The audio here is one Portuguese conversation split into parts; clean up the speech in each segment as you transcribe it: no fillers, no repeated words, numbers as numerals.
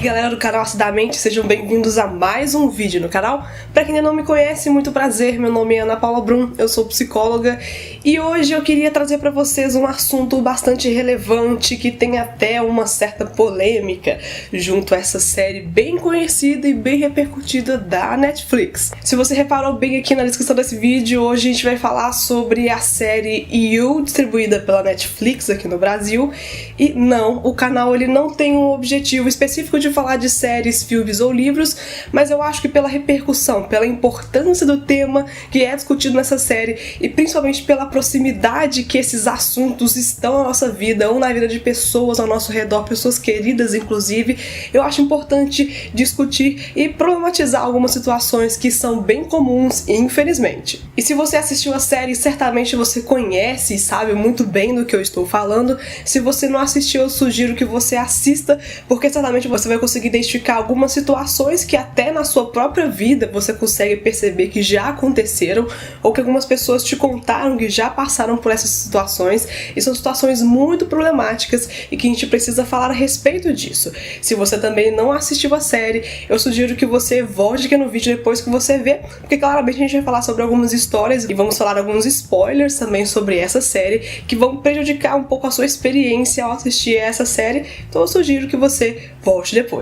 galera do canal Acidamente, sejam bem-vindos a mais um vídeo no canal. Pra quem ainda não me conhece, muito prazer, meu nome é Ana Paula Brum, eu sou psicóloga e hoje eu queria trazer pra vocês um assunto bastante relevante que tem até uma certa polêmica junto a essa série bem conhecida e bem repercutida da Netflix. Se você reparou bem aqui na descrição desse vídeo, hoje a gente vai falar sobre a série You, distribuída pela Netflix aqui no Brasil. E não, o canal ele não tem um objetivo específico de falar de séries, filmes ou livros, mas eu acho que pela repercussão, pela importância do tema que é discutido nessa série e principalmente pela proximidade que esses assuntos estão na nossa vida ou na vida de pessoas ao nosso redor, pessoas queridas inclusive, eu acho importante discutir e problematizar algumas situações que são bem comuns, infelizmente. E se você assistiu a série, certamente você conhece e sabe muito bem do que eu estou falando. Se você não assistiu, eu sugiro que você assista, porque certamente você vai conseguir identificar algumas situações que até na sua própria vida você consegue perceber que já aconteceram, ou que algumas pessoas te contaram que já passaram por essas situações, e são situações muito problemáticas e que a gente precisa falar a respeito disso. Se você também não assistiu a série, eu sugiro que você volte aqui no vídeo depois que você vê, porque claramente a gente vai falar sobre algumas histórias e vamos falar alguns spoilers também sobre essa série que vão prejudicar um pouco a sua experiência ao assistir essa série, então eu sugiro que você volte depois.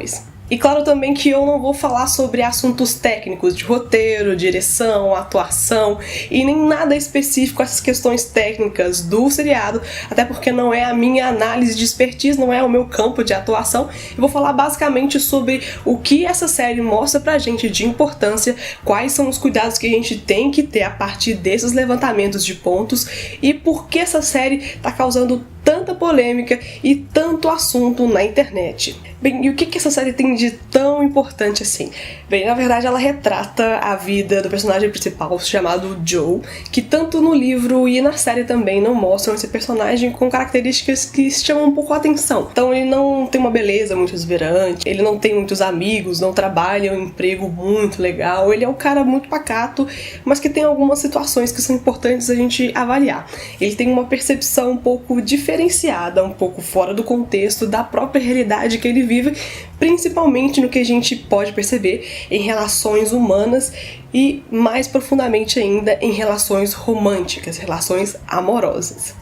E claro também que eu não vou falar sobre assuntos técnicos de roteiro, direção, atuação e nem nada específico essas questões técnicas do seriado, até porque não é a minha análise de expertise, não é o meu campo de atuação. Eu vou falar basicamente sobre o que essa série mostra pra gente de importância, quais são os cuidados que a gente tem que ter a partir desses levantamentos de pontos e por que essa série tá causando tanta polêmica e tanto assunto na internet. Bem, e o que essa série tem de tão importante assim? Bem, na verdade ela retrata a vida do personagem principal chamado Joe, que tanto no livro e na série também não mostram esse personagem com características que chamam um pouco a atenção. Então ele não tem uma beleza muito exuberante, ele não tem muitos amigos, não trabalha um emprego muito legal, ele é um cara muito pacato, mas que tem algumas situações que são importantes a gente avaliar. Ele tem uma percepção um pouco diferenciada, um pouco fora do contexto da própria realidade que ele vive, principalmente no que a gente pode perceber em relações humanas e mais profundamente ainda em relações românticas, relações amorosas.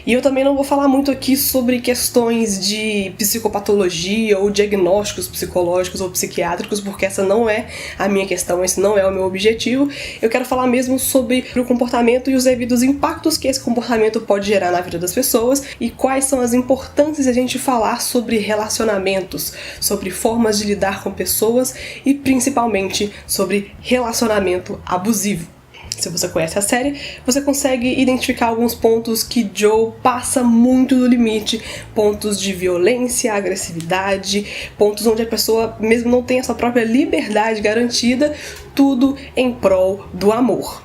E eu também não vou falar muito aqui sobre questões de psicopatologia ou diagnósticos psicológicos ou psiquiátricos, porque essa não é a minha questão, esse não é o meu objetivo. Eu quero falar mesmo sobre o comportamento e os devidos impactos que esse comportamento pode gerar na vida das pessoas e quais são as importâncias de a gente falar sobre relacionamentos, sobre formas de lidar com pessoas e principalmente sobre relacionamento abusivo. Se você conhece a série, você consegue identificar alguns pontos que Joe passa muito do limite, pontos de violência, agressividade, pontos onde a pessoa mesmo não tem a sua própria liberdade garantida, tudo em prol do amor.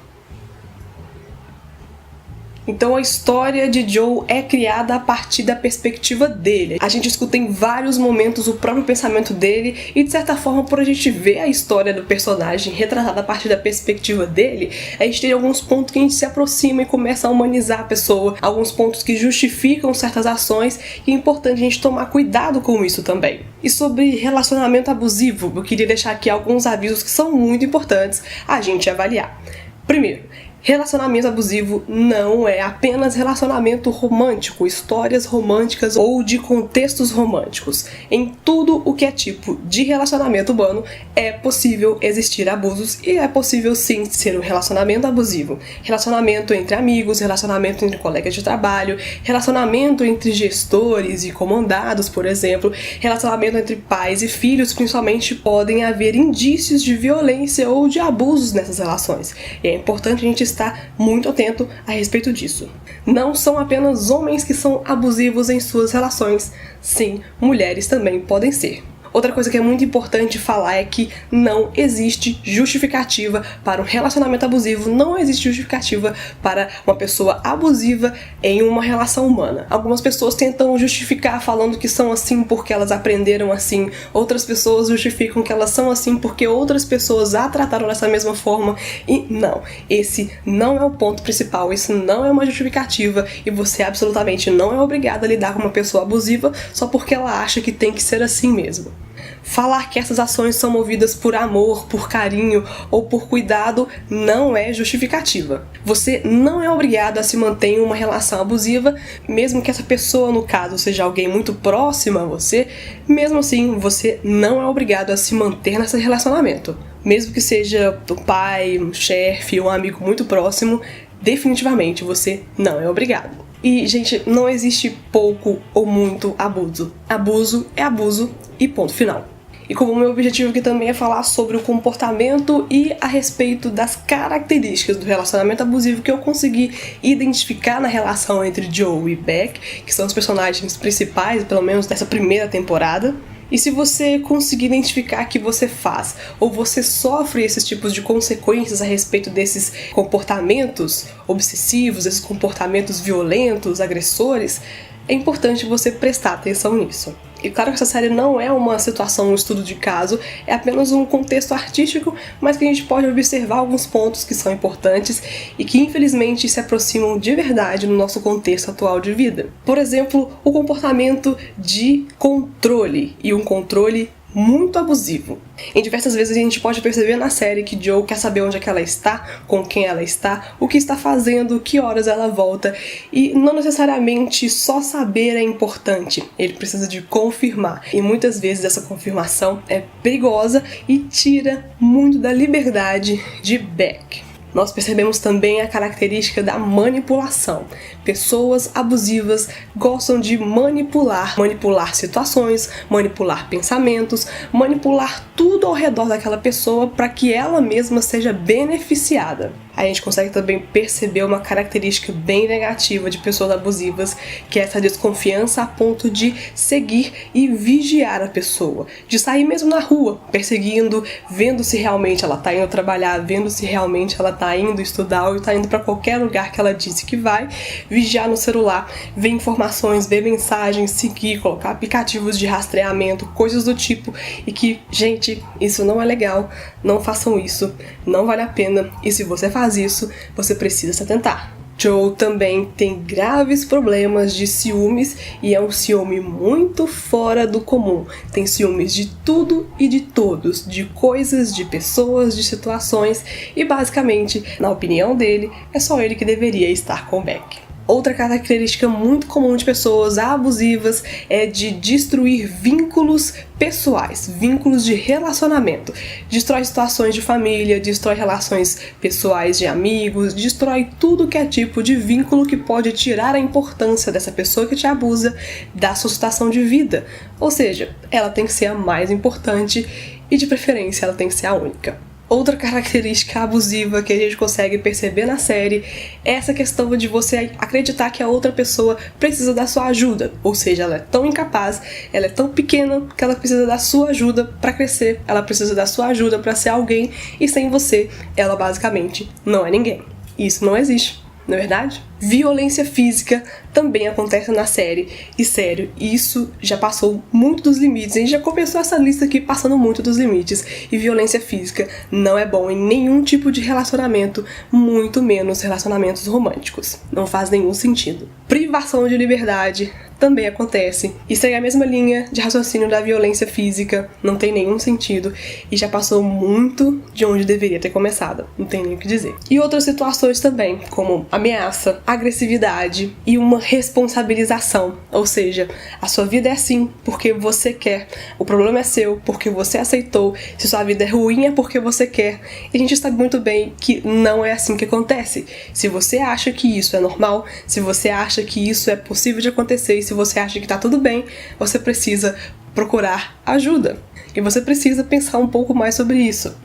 Então a história de Joe é criada a partir da perspectiva dele. A gente escuta em vários momentos o próprio pensamento dele e de certa forma, por a gente ver a história do personagem retratada a partir da perspectiva dele, a gente tem alguns pontos que a gente se aproxima e começa a humanizar a pessoa, alguns pontos que justificam certas ações e é importante a gente tomar cuidado com isso também. E sobre relacionamento abusivo, eu queria deixar aqui alguns avisos que são muito importantes a gente avaliar. Primeiro, relacionamento abusivo não é apenas relacionamento romântico, histórias românticas ou de contextos românticos. Em tudo o que é tipo de relacionamento humano é possível existir abusos e é possível sim ser um relacionamento abusivo. Relacionamento entre amigos, relacionamento entre colegas de trabalho, relacionamento entre gestores e comandados, por exemplo, relacionamento entre pais e filhos, principalmente podem haver indícios de violência ou de abusos nessas relações. E é importante a gente estar muito atento a respeito disso. Não são apenas homens que são abusivos em suas relações, sim, mulheres também podem ser. Outra coisa que é muito importante falar é que não existe justificativa para um relacionamento abusivo, não existe justificativa para uma pessoa abusiva em uma relação humana. Algumas pessoas tentam justificar falando que são assim porque elas aprenderam assim, outras pessoas justificam que elas são assim porque outras pessoas a trataram dessa mesma forma, e não, esse não é o ponto principal, isso não é uma justificativa e você absolutamente não é obrigado a lidar com uma pessoa abusiva só porque ela acha que tem que ser assim mesmo. Falar que essas ações são movidas por amor, por carinho ou por cuidado não é justificativa. Você não é obrigado a se manter em uma relação abusiva, mesmo que essa pessoa, no caso, seja alguém muito próximo a você, mesmo assim, você não é obrigado a se manter nesse relacionamento. Mesmo que seja o pai, um chefe, um amigo muito próximo, definitivamente você não é obrigado. E, gente, não existe pouco ou muito abuso. Abuso é abuso e ponto final. E como o meu objetivo aqui também é falar sobre o comportamento e a respeito das características do relacionamento abusivo que eu consegui identificar na relação entre Joe e Beck, que são os personagens principais, pelo menos dessa primeira temporada. E se você conseguir identificar que você faz ou você sofre esses tipos de consequências a respeito desses comportamentos obsessivos, esses comportamentos violentos, agressores, é importante você prestar atenção nisso. E claro que essa série não é uma situação, um estudo de caso, é apenas um contexto artístico, mas que a gente pode observar alguns pontos que são importantes e que infelizmente se aproximam de verdade no nosso contexto atual de vida. Por exemplo, o comportamento de controle, e um controle muito abusivo. Em diversas vezes a gente pode perceber na série que Joe quer saber onde é que ela está, com quem ela está, o que está fazendo, que horas ela volta, e não necessariamente só saber é importante, ele precisa de confirmar, e muitas vezes essa confirmação é perigosa e tira muito da liberdade de Beck. Nós percebemos também a característica da manipulação. Pessoas abusivas gostam de manipular situações, manipular pensamentos, manipular tudo ao redor daquela pessoa para que ela mesma seja beneficiada. A gente consegue também perceber uma característica bem negativa de pessoas abusivas, que é essa desconfiança a ponto de seguir e vigiar a pessoa, de sair mesmo na rua, perseguindo, vendo se realmente ela tá indo trabalhar, vendo se realmente ela tá indo estudar ou tá indo para qualquer lugar que ela disse que vai, vigiar no celular, ver informações, ver mensagens, seguir, colocar aplicativos de rastreamento, coisas do tipo, e que, gente, isso não é legal, não façam isso, não vale a pena, e se você faz isso, você precisa se atentar. Joe também tem graves problemas de ciúmes e é um ciúme muito fora do comum. Tem ciúmes de tudo e de todos, de coisas, de pessoas, de situações e basicamente, na opinião dele, é só ele que deveria estar com Beck. Outra característica muito comum de pessoas abusivas é de destruir vínculos pessoais, vínculos de relacionamento. Destrói situações de família, destrói relações pessoais de amigos, destrói tudo que é tipo de vínculo que pode tirar a importância dessa pessoa que te abusa da sua situação de vida. Ou seja, ela tem que ser a mais importante e de preferência ela tem que ser a única. Outra característica abusiva que a gente consegue perceber na série é essa questão de você acreditar que a outra pessoa precisa da sua ajuda. Ou seja, ela é tão incapaz, ela é tão pequena que ela precisa da sua ajuda para crescer, ela precisa da sua ajuda para ser alguém e sem você, ela basicamente não é ninguém. Isso não existe, não é verdade? Violência física também acontece na série. E sério, isso já passou muito dos limites. A gente já começou essa lista aqui passando muito dos limites. E violência física não é bom em nenhum tipo de relacionamento, muito menos relacionamentos românticos. Não faz nenhum sentido. Privação de liberdade também acontece. E segue a mesma linha de raciocínio da violência física, não tem nenhum sentido e já passou muito de onde deveria ter começado, não tem nem o que dizer. E outras situações também, como ameaça, agressividade e uma responsabilização, ou seja, a sua vida é assim porque você quer, o problema é seu porque você aceitou, se sua vida é ruim é porque você quer. E a gente sabe muito bem que não é assim que acontece. Se você acha que isso é normal, se você acha que isso é possível de acontecer e se você acha que tá tudo bem, você precisa procurar ajuda. E você precisa pensar um pouco mais sobre isso,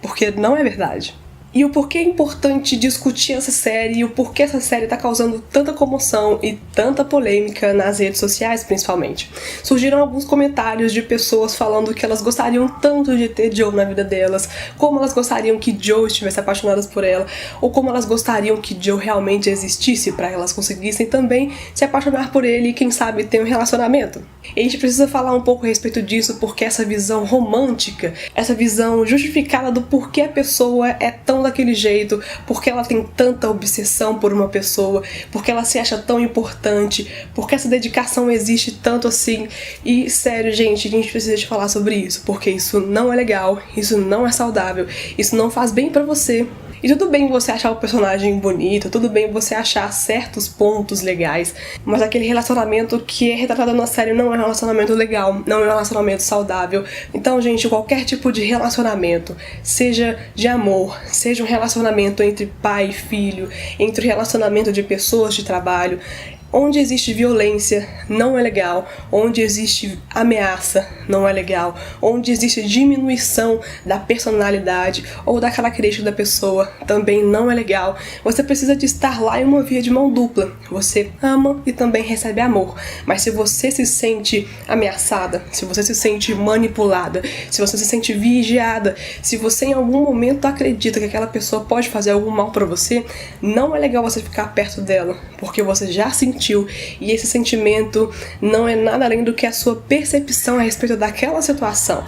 porque não é verdade. E o porquê é importante discutir essa série e o porquê essa série tá causando tanta comoção e tanta polêmica nas redes sociais, principalmente. Surgiram alguns comentários de pessoas falando que elas gostariam tanto de ter Joe na vida delas, como elas gostariam que Joe estivesse apaixonadas por ela, ou como elas gostariam que Joe realmente existisse para elas conseguissem também se apaixonar por ele e quem sabe ter um relacionamento. E a gente precisa falar um pouco a respeito disso porque essa visão romântica, essa visão justificada do porquê a pessoa é tão não daquele jeito, porque ela tem tanta obsessão por uma pessoa, porque ela se acha tão importante, porque essa dedicação existe tanto assim. E sério, gente, a gente precisa de falar sobre isso, porque isso não é legal, isso não é saudável, isso não faz bem pra você. E tudo bem você achar o personagem bonito, tudo bem você achar certos pontos legais, mas aquele relacionamento que é retratado na série não é um relacionamento legal, não é um relacionamento saudável. Então, gente, qualquer tipo de relacionamento, seja de amor, seja um relacionamento entre pai e filho, entre um relacionamento de pessoas de trabalho, onde existe violência, não é legal. Onde existe ameaça, não é legal. Onde existe diminuição da personalidade ou da característica da pessoa, também não é legal. Você precisa de estar lá em uma via de mão dupla. Você ama e também recebe amor. Mas se você se sente ameaçada, se você se sente manipulada, se você se sente vigiada, se você em algum momento acredita que aquela pessoa pode fazer algum mal pra você, não é legal você ficar perto dela, porque você já sentiu. E esse sentimento não é nada além do que a sua percepção a respeito daquela situação.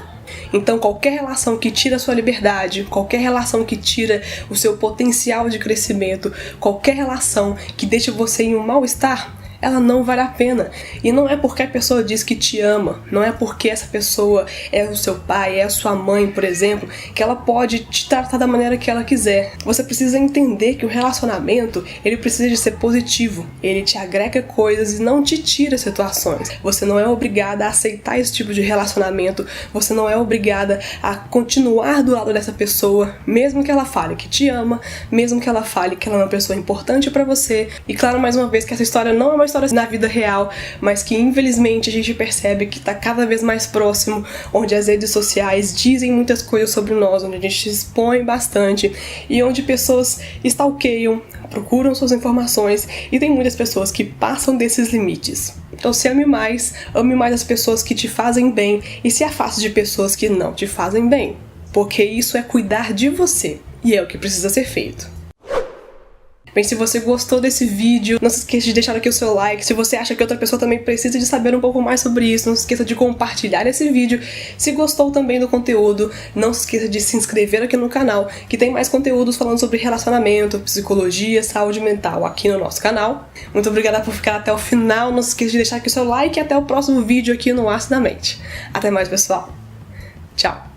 Então qualquer relação que tira a sua liberdade, qualquer relação que tira o seu potencial de crescimento, qualquer relação que deixe você em um mal-estar, ela não vale a pena. E não é porque a pessoa diz que te ama, não é porque essa pessoa é o seu pai, é a sua mãe, por exemplo, que ela pode te tratar da maneira que ela quiser. Você precisa entender que o relacionamento, ele precisa de ser positivo, ele te agrega coisas e não te tira situações. Você não é obrigada a aceitar esse tipo de relacionamento, você não é obrigada a continuar do lado dessa pessoa, mesmo que ela fale que te ama, mesmo que ela fale que ela é uma pessoa importante pra você. E claro, mais uma vez, que essa história não é uma história na vida real, mas que infelizmente a gente percebe que tá cada vez mais próximo, onde as redes sociais dizem muitas coisas sobre nós, onde a gente se expõe bastante e onde pessoas stalkeiam, procuram suas informações e tem muitas pessoas que passam desses limites. Então se ame mais as pessoas que te fazem bem e se afaste de pessoas que não te fazem bem, porque isso é cuidar de você e é o que precisa ser feito. Bem, se você gostou desse vídeo, não se esqueça de deixar aqui o seu like. Se você acha que outra pessoa também precisa de saber um pouco mais sobre isso, não se esqueça de compartilhar esse vídeo. Se gostou também do conteúdo, não se esqueça de se inscrever aqui no canal, que tem mais conteúdos falando sobre relacionamento, psicologia, saúde mental aqui no nosso canal. Muito obrigada por ficar até o final, não se esqueça de deixar aqui o seu like e até o próximo vídeo aqui no Ácido da Mente. Até mais, pessoal. Tchau.